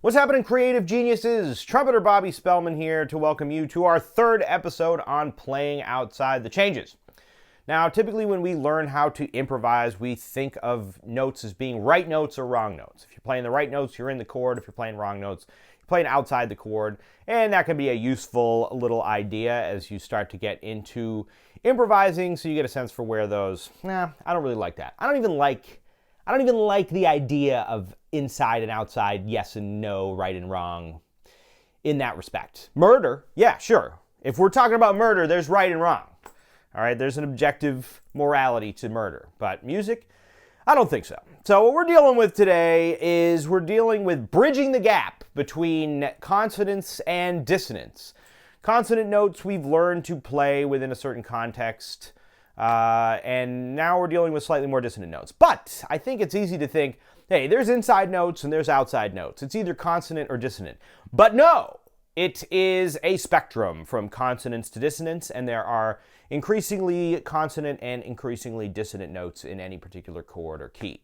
What's happening, creative geniuses? Trumpeter Bobby Spellman here to welcome you to our third episode on playing outside the changes. Now, typically when we learn how to improvise, we think of notes as being right notes or wrong notes. If you're playing the right notes, you're in the chord. If you're playing wrong notes, you're playing outside the chord. And that can be a useful little idea as you start to get into improvising, so you get a sense for where those, I don't really like that. I don't even like the idea of inside and outside, yes and no, right and wrong in that respect. Murder, yeah, sure. If we're talking about murder, there's right and wrong. All right, there's an objective morality to murder. But music, I don't think so. So what we're dealing with today is we're dealing with bridging the gap between consonance and dissonance. Consonant notes we've learned to play within a certain context, and now we're dealing with slightly more dissonant notes. But I think it's easy to think, hey, there's inside notes and there's outside notes. It's either consonant or dissonant. But no, it is a spectrum from consonance to dissonance, and there are increasingly consonant and increasingly dissonant notes in any particular chord or key.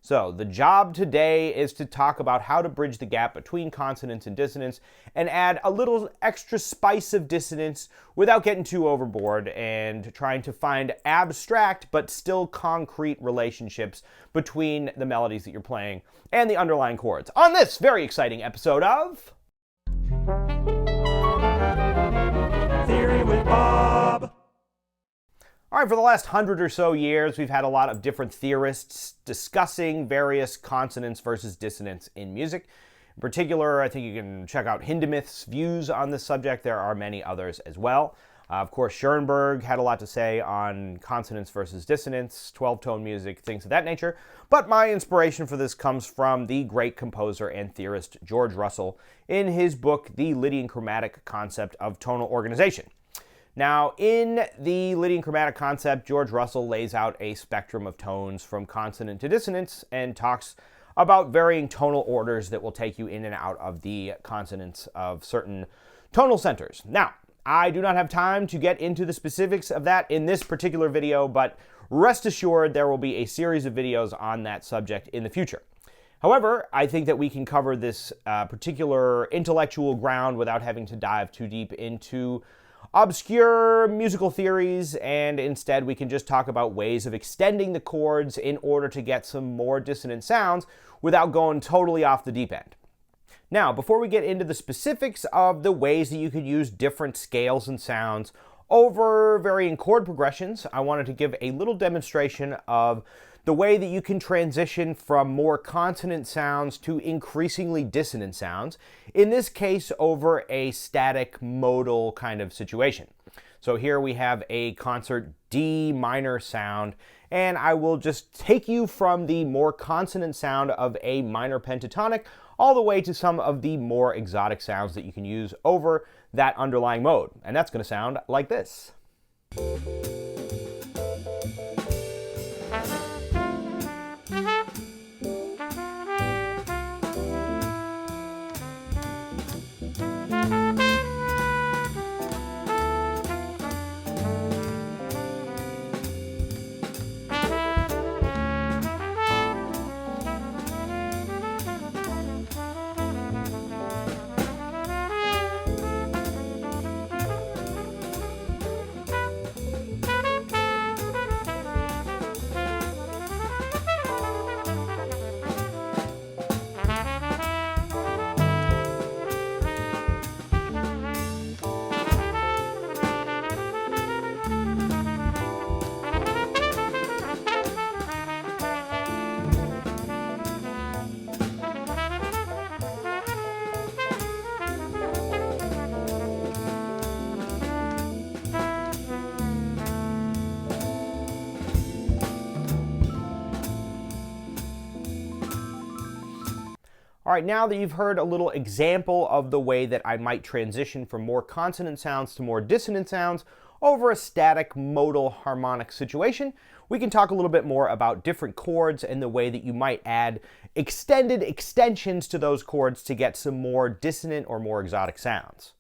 So the job today is to talk about how to bridge the gap between consonance and dissonance and add a little extra spice of dissonance without getting too overboard and trying to find abstract but still concrete relationships between the melodies that you're playing and the underlying chords on this very exciting episode of Theory with Bob. All right, for the last 100 or so years, we've had a lot of different theorists discussing various consonance versus dissonance in music. In particular, I think you can check out Hindemith's views on this subject. There are many others as well. Of course, Schoenberg had a lot to say on consonance versus dissonance, 12-tone music, things of that nature. But my inspiration for this comes from the great composer and theorist George Russell in his book, The Lydian Chromatic Concept of Tonal Organization. Now, in the Lydian chromatic concept, George Russell lays out a spectrum of tones from consonant to dissonance and talks about varying tonal orders that will take you in and out of the consonants of certain tonal centers. Now, I do not have time to get into the specifics of that in this particular video, but rest assured there will be a series of videos on that subject in the future. However, I think that we can cover this particular intellectual ground without having to dive too deep into obscure musical theories, and instead we can just talk about ways of extending the chords in order to get some more dissonant sounds without going totally off the deep end. Now, before we get into the specifics of the ways that you could use different scales and sounds over varying chord progressions, I wanted to give a little demonstration of the way that you can transition from more consonant sounds to increasingly dissonant sounds, in this case over a static modal kind of situation. So here we have a concert D minor sound, and I will just take you from the more consonant sound of a minor pentatonic all the way to some of the more exotic sounds that you can use over that underlying mode. And that's going to sound like this. All right, now that you've heard a little example of the way that I might transition from more consonant sounds to more dissonant sounds over a static modal harmonic situation, we can talk a little bit more about different chords and the way that you might add extended extensions to those chords to get some more dissonant or more exotic sounds.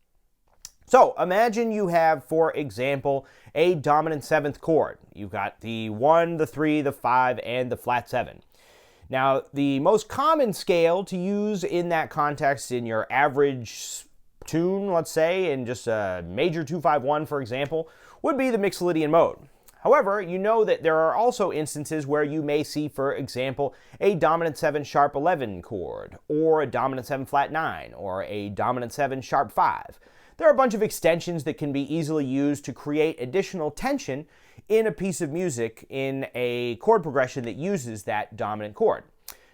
So imagine you have, for example, a dominant seventh chord. You've got the 1, the 3, the 5, and the flat 7. Now, the most common scale to use in that context in your average tune, let's say, in just a major 2-5-1, for example, would be the Mixolydian mode. However, you know that there are also instances where you may see, for example, a dominant 7 sharp 11 chord, or a dominant 7 flat 9, or a dominant 7 sharp 5. There are a bunch of extensions that can be easily used to create additional tension in a piece of music in a chord progression that uses that dominant chord.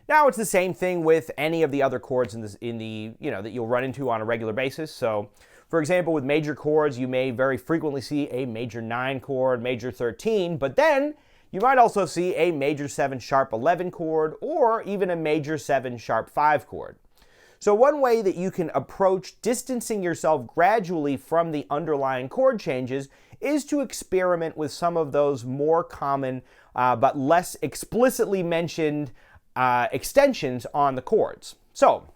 Now, it's the same thing with any of the other chords that you'll run into on a regular basis. So, for example, with major chords, you may very frequently see a major 9 chord, major 13, but then you might also see a major 7 sharp 11 chord, or even a major 7 sharp 5 chord. So one way that you can approach distancing yourself gradually from the underlying chord changes is to experiment with some of those more common but less explicitly mentioned extensions on the chords. So,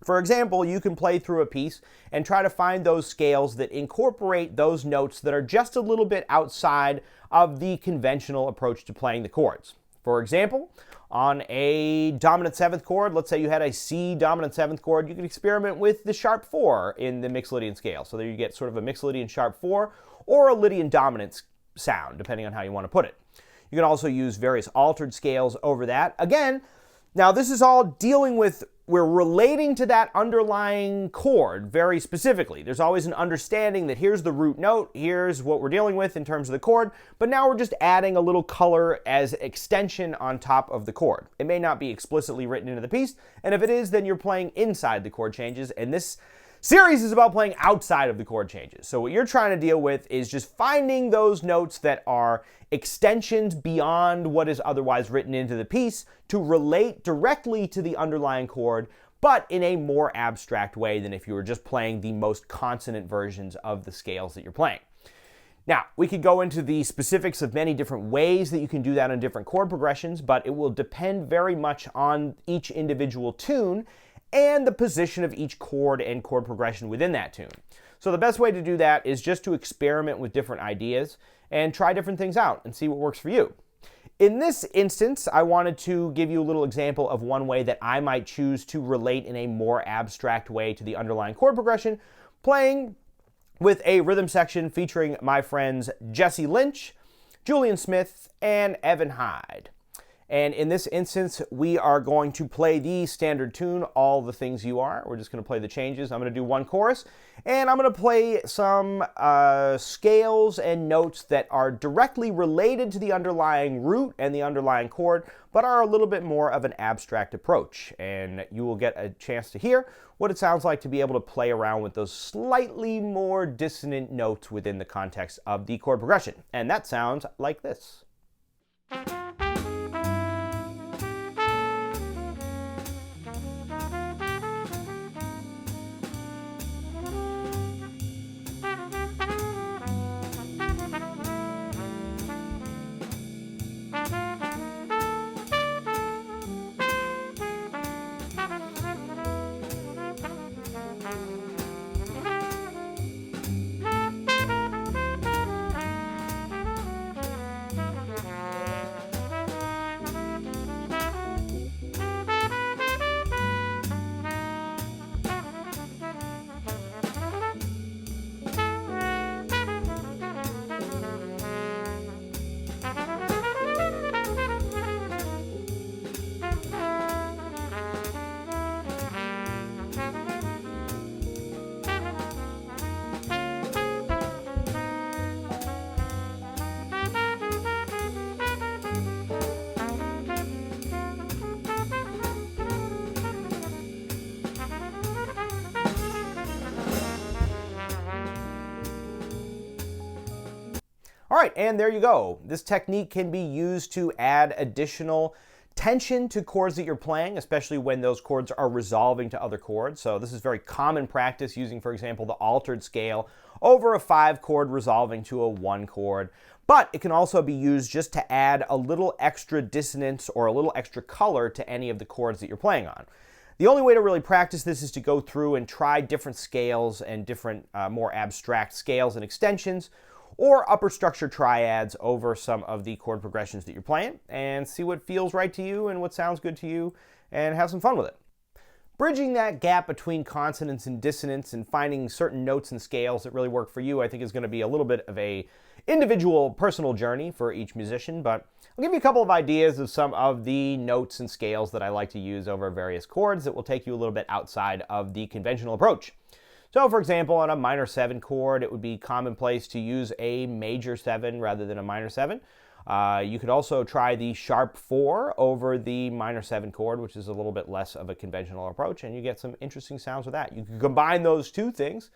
for example, you can play through a piece and try to find those scales that incorporate those notes that are just a little bit outside of the conventional approach to playing the chords. For example, on a dominant 7th chord, let's say you had a C dominant 7th chord, you could experiment with the sharp 4 in the Mixolydian scale. So there you get sort of a Mixolydian sharp 4 or a Lydian dominant sound, depending on how you want to put it. You can also use various altered scales over that. Again, now this is all dealing with, we're relating to that underlying chord very specifically. There's always an understanding that here's the root note, here's what we're dealing with in terms of the chord, but now we're just adding a little color as extension on top of the chord. It may not be explicitly written into the piece, and if it is, then you're playing inside the chord changes, and this series is about playing outside of the chord changes. So what you're trying to deal with is just finding those notes that are extensions beyond what is otherwise written into the piece to relate directly to the underlying chord, but in a more abstract way than if you were just playing the most consonant versions of the scales that you're playing. Now, we could go into the specifics of many different ways that you can do that on different chord progressions, but it will depend very much on each individual tune and the position of each chord and chord progression within that tune. So the best way to do that is just to experiment with different ideas and try different things out and see what works for you. In this instance, I wanted to give you a little example of one way that I might choose to relate in a more abstract way to the underlying chord progression, playing with a rhythm section featuring my friends Jesse Lynch, Julian Smith, and Evan Hyde. And in this instance, we are going to play the standard tune, All the Things You Are. We're just going to play the changes. I'm going to do one chorus, and I'm going to play some scales and notes that are directly related to the underlying root and the underlying chord, but are a little bit more of an abstract approach. And you will get a chance to hear what it sounds like to be able to play around with those slightly more dissonant notes within the context of the chord progression. And that sounds like this. All right, and there you go. This technique can be used to add additional tension to chords that you're playing, especially when those chords are resolving to other chords. So this is very common practice using, for example, the altered scale over a 5 chord resolving to a 1 chord. But it can also be used just to add a little extra dissonance or a little extra color to any of the chords that you're playing on. The only way to really practice this is to go through and try different scales and different more abstract scales and extensions, or upper structure triads over some of the chord progressions that you're playing, and see what feels right to you and what sounds good to you, and have some fun with it. Bridging that gap between consonance and dissonance and finding certain notes and scales that really work for you, I think is going to be a little bit of a individual personal journey for each musician, but I'll give you a couple of ideas of some of the notes and scales that I like to use over various chords that will take you a little bit outside of the conventional approach. So for example, on a minor 7 chord, it would be commonplace to use a major 7 rather than a minor 7. You could also try the sharp 4 over the minor 7 chord, which is a little bit less of a conventional approach, and you get some interesting sounds with that. You can combine those two things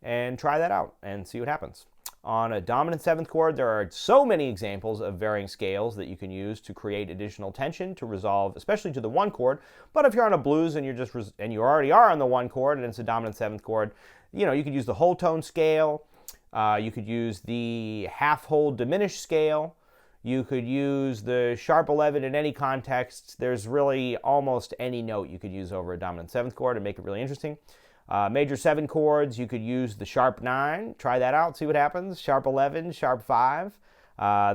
and try that out and see what happens. On a dominant 7th chord, there are so many examples of varying scales that you can use to create additional tension to resolve, especially to the 1 chord. But if you're on a blues and you already are on the 1 chord and it's a dominant 7th chord, you could use the whole tone scale. You could use the half hold diminished scale. You could use the sharp 11 in any context. There's really almost any note you could use over a dominant 7th chord and make it really interesting. Major 7 chords, you could use the sharp 9. Try that out, see what happens. Sharp 11, sharp 5.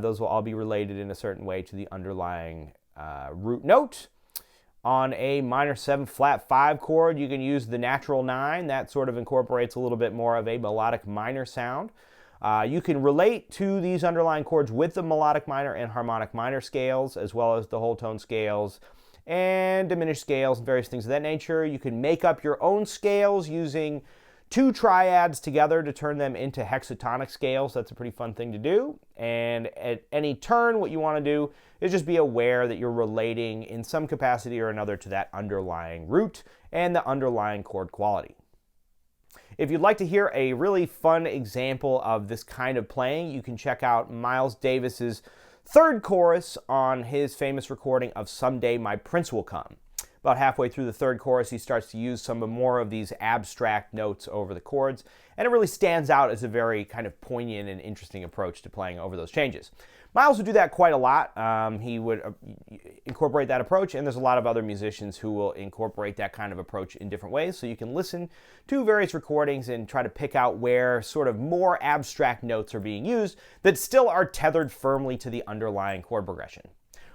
Those will all be related in a certain way to the underlying root note. On a minor 7 flat 5 chord, you can use the natural 9. That sort of incorporates a little bit more of a melodic minor sound. You can relate to these underlying chords with the melodic minor and harmonic minor scales, as well as the whole tone scales and diminished scales and various things of that nature. You can make up your own scales using 2 triads together to turn them into hexatonic scales. That's a pretty fun thing to do. And at any turn, what you want to do is just be aware that you're relating in some capacity or another to that underlying root and the underlying chord quality. If you'd like to hear a really fun example of this kind of playing, you can check out Miles Davis's 3rd chorus on his famous recording of Someday My Prince Will Come. About halfway through the 3rd chorus, he starts to use some more of these abstract notes over the chords, and it really stands out as a very kind of poignant and interesting approach to playing over those changes. Miles would do that quite a lot. He would incorporate that approach, and there's a lot of other musicians who will incorporate that kind of approach in different ways, so you can listen to various recordings and try to pick out where sort of more abstract notes are being used that still are tethered firmly to the underlying chord progression.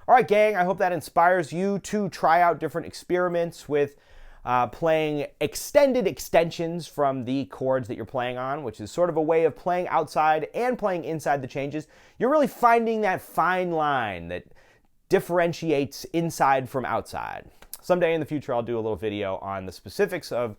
All right, gang, I hope that inspires you to try out different experiments with playing extended extensions from the chords that you're playing on, which is sort of a way of playing outside and playing inside the changes. You're really finding that fine line that differentiates inside from outside. Someday in the future, I'll do a little video on the specifics of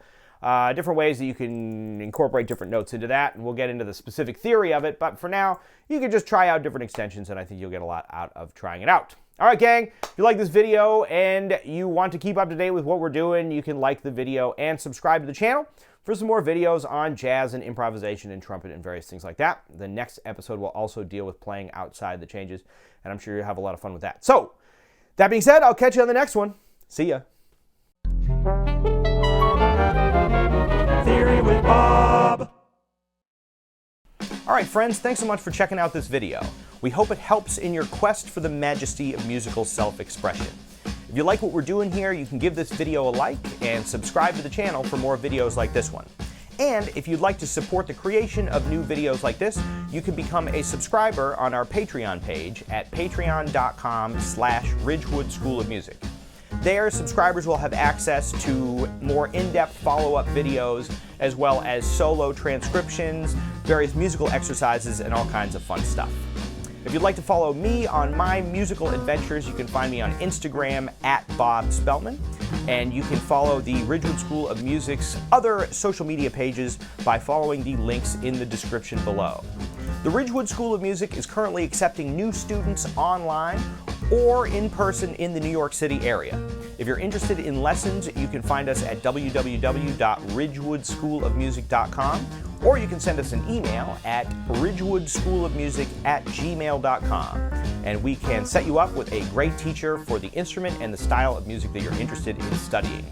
different ways that you can incorporate different notes into that, and we'll get into the specific theory of it, but for now, you can just try out different extensions, and I think you'll get a lot out of trying it out. All right, gang, if you like this video and you want to keep up to date with what we're doing, you can like the video and subscribe to the channel for some more videos on jazz and improvisation and trumpet and various things like that. The next episode will also deal with playing outside the changes, and I'm sure you'll have a lot of fun with that. So, that being said, I'll catch you on the next one. See ya. Theory with Bob. All right, friends, thanks so much for checking out this video. We hope it helps in your quest for the majesty of musical self-expression. If you like what we're doing here, you can give this video a like and subscribe to the channel for more videos like this one. And if you'd like to support the creation of new videos like this, you can become a subscriber on our Patreon page at patreon.com/Ridgewood School of Music. There, subscribers will have access to more in-depth follow-up videos, as well as solo transcriptions, various musical exercises, and all kinds of fun stuff. If you'd like to follow me on my musical adventures, you can find me on Instagram at Bob Spellman, and you can follow the Ridgewood School of Music's other social media pages by following the links in the description below. The Ridgewood School of Music is currently accepting new students online or in person in the New York City area. If you're interested in lessons, you can find us at www.ridgewoodschoolofmusic.com, or you can send us an email at ridgewoodschoolofmusic@gmail.com, and we can set you up with a great teacher for the instrument and the style of music that you're interested in studying.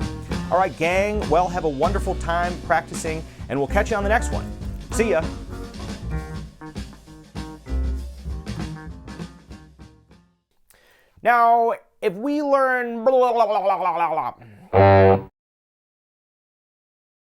All right, gang, well, have a wonderful time practicing, and we'll catch you on the next one. See ya. Now, if we learn blah, blah, blah, blah, blah, blah, blah,